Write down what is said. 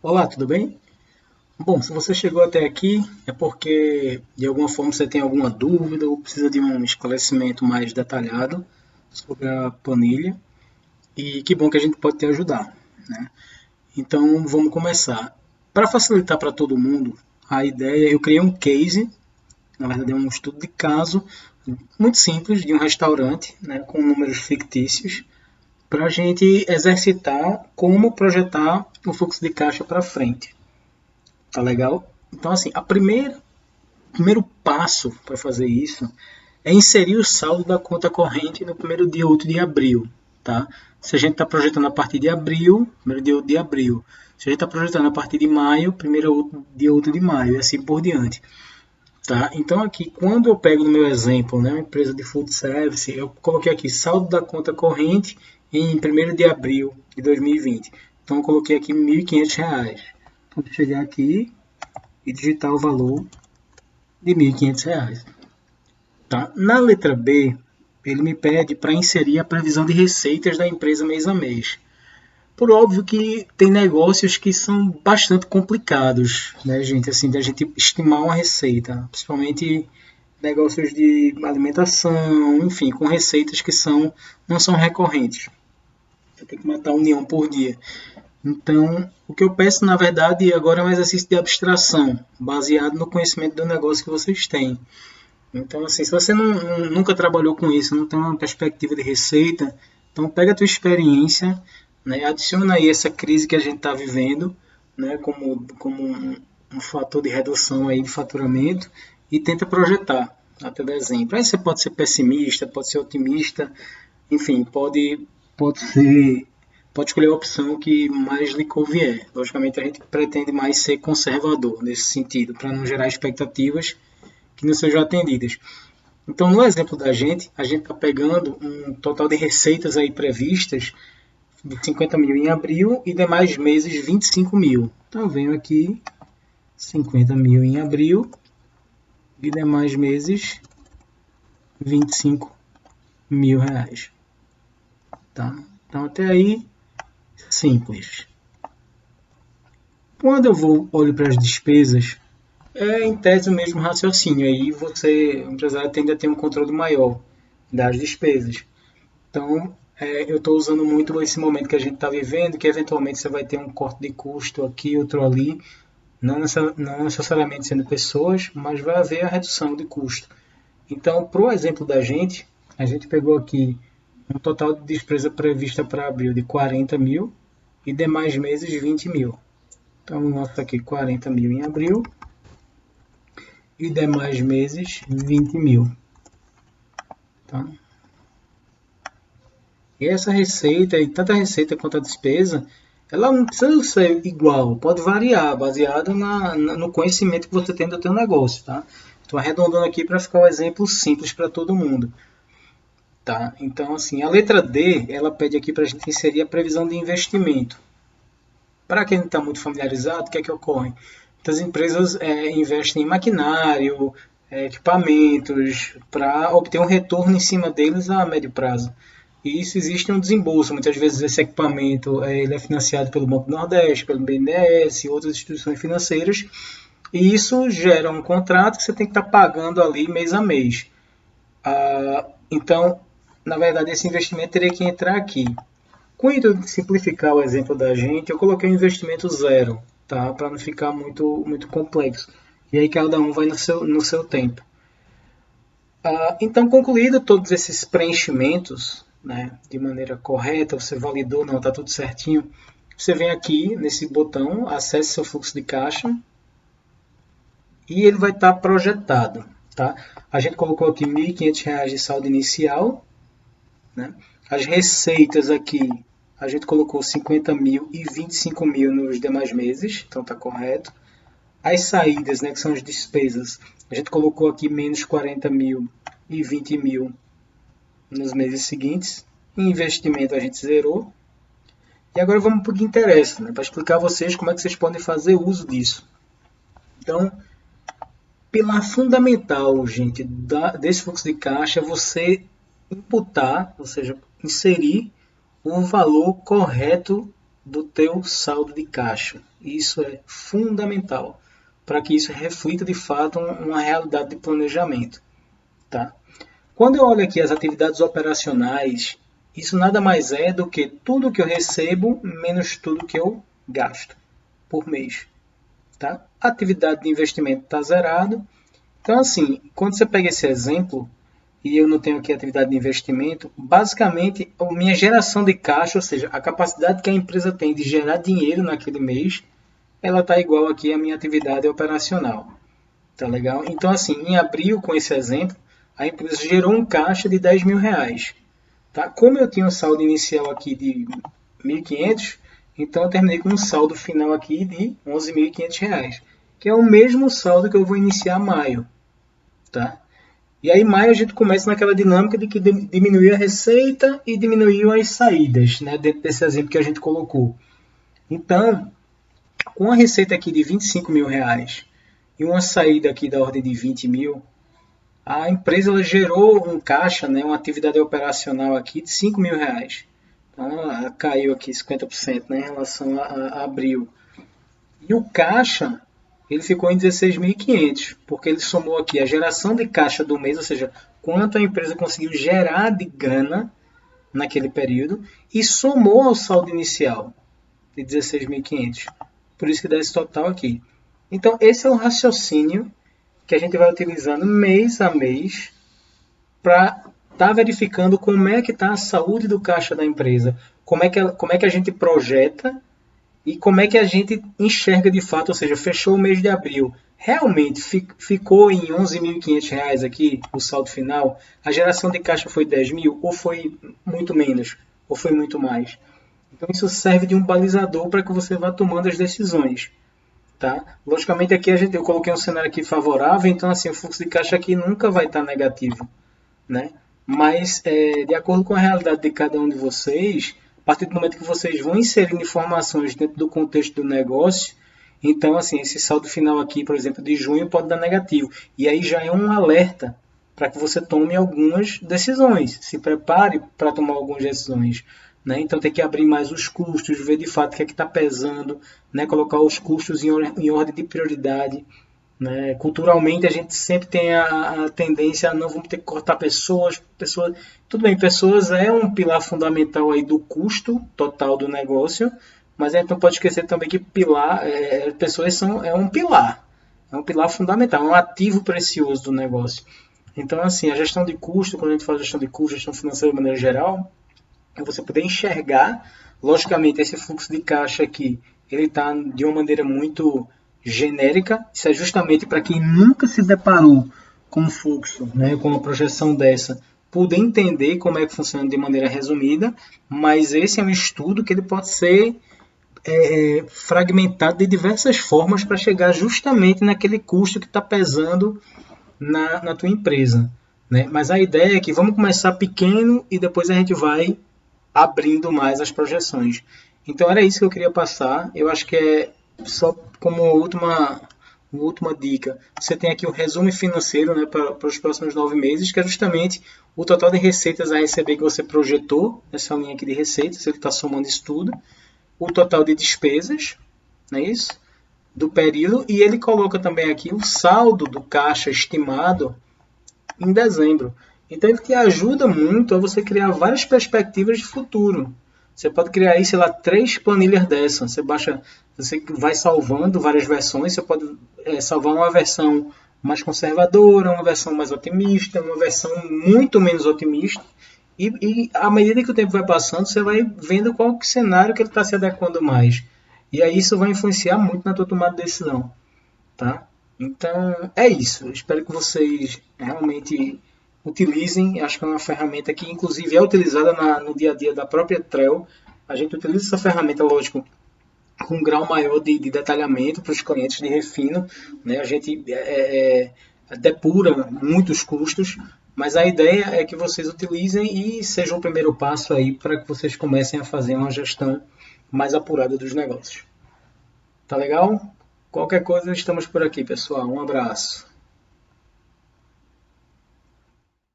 Olá, tudo bem? Bom, se você chegou até aqui é porque de alguma forma você tem alguma dúvida ou precisa de um esclarecimento mais detalhado sobre a planilha e que bom que a gente pode te ajudar, né? Então vamos começar. Para facilitar para todo mundo, a ideia, eu criei um case, na verdade é um estudo de caso muito simples de um restaurante, né, com números fictícios, para a gente exercitar como projetar o fluxo de caixa para frente. Tá legal? Então, assim, o primeiro passo para fazer isso é inserir o saldo da conta corrente no primeiro dia 8 de abril, tá? Se a gente está projetando a partir de abril, primeiro dia 8 de abril. Se a gente está projetando a partir de maio, primeiro dia 8 de maio, e assim por diante. Tá? Então, aqui, quando eu pego no meu exemplo, né, uma empresa de food service, eu coloquei aqui saldo da conta corrente em primeiro de abril de 2020. Então, eu coloquei aqui R$ 1.500. Vou chegar aqui e digitar o valor de R$ 1.500. Tá? Na letra B, ele me pede para inserir a previsão de receitas da empresa mês a mês. Por óbvio que tem negócios que são bastante complicados, né, gente? Assim, da gente estimar uma receita, principalmente negócios de alimentação, enfim, com receitas que não são recorrentes. Você tem que matar um leão por dia. Então, o que eu peço, na verdade, agora é um exercício de abstração, baseado no conhecimento do negócio que vocês têm. Então, assim, se você nunca trabalhou com isso, não tem uma perspectiva de receita, então pega a tua experiência, né, adiciona aí essa crise que a gente está vivendo, né, como um fator de redução aí de faturamento e tenta projetar até dezembro. Aí você pode ser pessimista, pode ser otimista, enfim, pode escolher a opção que mais lhe convier. Logicamente, a gente pretende mais ser conservador nesse sentido, para não gerar expectativas que não sejam atendidas. Então, no exemplo da gente, a gente está pegando um total de receitas aí previstas de 50 mil em abril e demais meses 25 mil. Então, eu venho aqui 50 mil em abril e demais meses 25 mil reais. Tá? Então, até aí, simples. Quando eu olho para as despesas, é em tese o mesmo raciocínio. Aí o empresário tende a ter um controle maior das despesas. Então, eu estou usando muito esse momento que a gente está vivendo, que eventualmente você vai ter um corte de custo aqui, outro ali, não necessariamente sendo pessoas, mas vai haver a redução de custo. Então, para o exemplo da gente, a gente pegou aqui um total de despesa prevista para abril de 40 mil e demais meses 20 mil. Então, nota aqui 40 mil em abril e demais meses 20 mil. Tá? E essa receita, e tanto a receita quanto a despesa, ela não precisa ser igual, pode variar, baseado no conhecimento que você tem do seu negócio. Tá? Estou arredondando aqui para ficar um exemplo simples para todo mundo. Tá? Então, assim, a letra D, ela pede aqui para a gente inserir a previsão de investimento. Para quem não está muito familiarizado, o que é que ocorre? Muitas empresas investem em maquinário, equipamentos, para obter um retorno em cima deles a médio prazo. E isso existe um desembolso. Muitas vezes esse equipamento ele é financiado pelo Banco do Nordeste, pelo BNDES e outras instituições financeiras. E isso gera um contrato que você tem que estar pagando ali mês a mês. Então, na verdade, esse investimento teria que entrar aqui. Com o intuito de simplificar o exemplo da gente, eu coloquei um investimento zero, tá? Para não ficar muito complexo. E aí cada um vai no seu tempo. Então, concluído todos esses preenchimentos, né, de maneira correta, você validou, não, está tudo certinho, você vem aqui nesse botão, acesse seu fluxo de caixa, e ele vai estar projetado. Tá? A gente colocou aqui R$ 1.500 de saldo inicial, né? As receitas aqui, a gente colocou 50 mil e 25 mil nos demais meses, então está correto. As saídas, né, que são as despesas, a gente colocou aqui menos 40 mil e 20 mil nos meses seguintes. Em investimento a gente zerou. E agora vamos para o que interessa, né, para explicar a vocês como é que vocês podem fazer uso disso. Então, pilar fundamental, gente, desse fluxo de caixa é você imputar, ou seja, inserir o valor correto do teu saldo de caixa. Isso é fundamental para que isso reflita de fato uma realidade de planejamento, tá? Quando eu olho aqui as atividades operacionais, isso nada mais é do que tudo que eu recebo menos tudo que eu gasto por mês, tá? A atividade de investimento está zerado. Então, assim, quando você pega esse exemplo, e eu não tenho aqui atividade de investimento, basicamente, a minha geração de caixa, ou seja, a capacidade que a empresa tem de gerar dinheiro naquele mês, ela está igual aqui à minha atividade operacional. Tá legal? Então, assim, em abril, com esse exemplo, a empresa gerou um caixa de 10 mil reais. Tá? Como eu tinha um saldo inicial aqui de 1.500, então eu terminei com um saldo final aqui de 11.500 reais, que é o mesmo saldo que eu vou iniciar maio. Tá? E aí, em maio, a gente começa naquela dinâmica de que diminuiu a receita e diminuiu as saídas, né, dentro desse exemplo que a gente colocou. Então, com a receita aqui de 25 mil reais e uma saída aqui da ordem de 20 mil, a empresa ela gerou um caixa, né, uma atividade operacional aqui de 5 mil reais. Então, ela caiu aqui 50%, né, em relação a abril. E o caixa, ele ficou em 16.500, porque ele somou aqui a geração de caixa do mês, ou seja, quanto a empresa conseguiu gerar de grana naquele período, e somou ao saldo inicial de 16.500. Por isso que dá esse total aqui. Então, esse é o raciocínio que a gente vai utilizando mês a mês para estar verificando como é que está a saúde do caixa da empresa, como é que a gente projeta e como é que a gente enxerga de fato, ou seja, fechou o mês de abril. Realmente ficou em 11.500 reais aqui o saldo final? A geração de caixa foi 10 mil? Ou foi muito menos? Ou foi muito mais? Então isso serve de um balizador para que você vá tomando as decisões. Tá? Logicamente aqui eu coloquei um cenário aqui favorável, então assim, o fluxo de caixa aqui nunca vai estar negativo. Né? Mas de acordo com a realidade de cada um de vocês, a partir do momento que vocês vão inserindo informações dentro do contexto do negócio, então assim, esse saldo final aqui, por exemplo, de junho pode dar negativo. E aí já é um alerta para que você tome algumas decisões. Se prepare para tomar algumas decisões. Né? Então tem que abrir mais os custos, ver de fato o que é que está pesando, né? Colocar os custos em ordem de prioridade. Né? Culturalmente a gente sempre tem a tendência a não vamos ter que cortar pessoas. Tudo bem, pessoas é um pilar fundamental aí do custo total do negócio, mas a gente não pode esquecer também que pessoas é um pilar fundamental, é um ativo precioso do negócio. Então assim, a gestão de custo, quando a gente fala gestão de custo, gestão financeira de maneira geral, é você poder enxergar, logicamente esse fluxo de caixa aqui, ele está de uma maneira muito genérica, isso é justamente para quem nunca se deparou com um fluxo, né, com uma projeção dessa, poder entender como é que funciona de maneira resumida, mas esse é um estudo que ele pode ser fragmentado de diversas formas para chegar justamente naquele custo que está pesando na tua empresa. Né? Mas a ideia é que vamos começar pequeno e depois a gente vai abrindo mais as projeções. Então era isso que eu queria passar. Eu acho que é só como última dica. Você tem aqui o resumo financeiro, né, para os próximos 9 meses, que é justamente o total de receitas a receber que você projetou, nessa linha aqui de receitas, ele está somando isso tudo. O total de despesas, não é isso? Do período, e ele coloca também aqui o saldo do caixa estimado em dezembro. Então ele te ajuda muito a você criar várias perspectivas de futuro. Você pode criar aí, sei lá, 3 planilhas dessas. Você vai salvando várias versões. Você pode salvar uma versão mais conservadora, uma versão mais otimista, uma versão muito menos otimista. E à medida que o tempo vai passando, você vai vendo qual cenário que ele está se adequando mais. E aí isso vai influenciar muito na tua tomada de decisão. Tá? Então é isso. Eu espero que vocês realmente utilizem. Acho que é uma ferramenta que inclusive é utilizada no dia a dia da própria Trello. A gente utiliza essa ferramenta, lógico, com um grau maior de detalhamento para os clientes de refino. Né? A gente depura muitos custos, mas a ideia é que vocês utilizem e seja um primeiro passo aí para que vocês comecem a fazer uma gestão mais apurada dos negócios. Tá legal? Qualquer coisa, estamos por aqui, pessoal. Um abraço.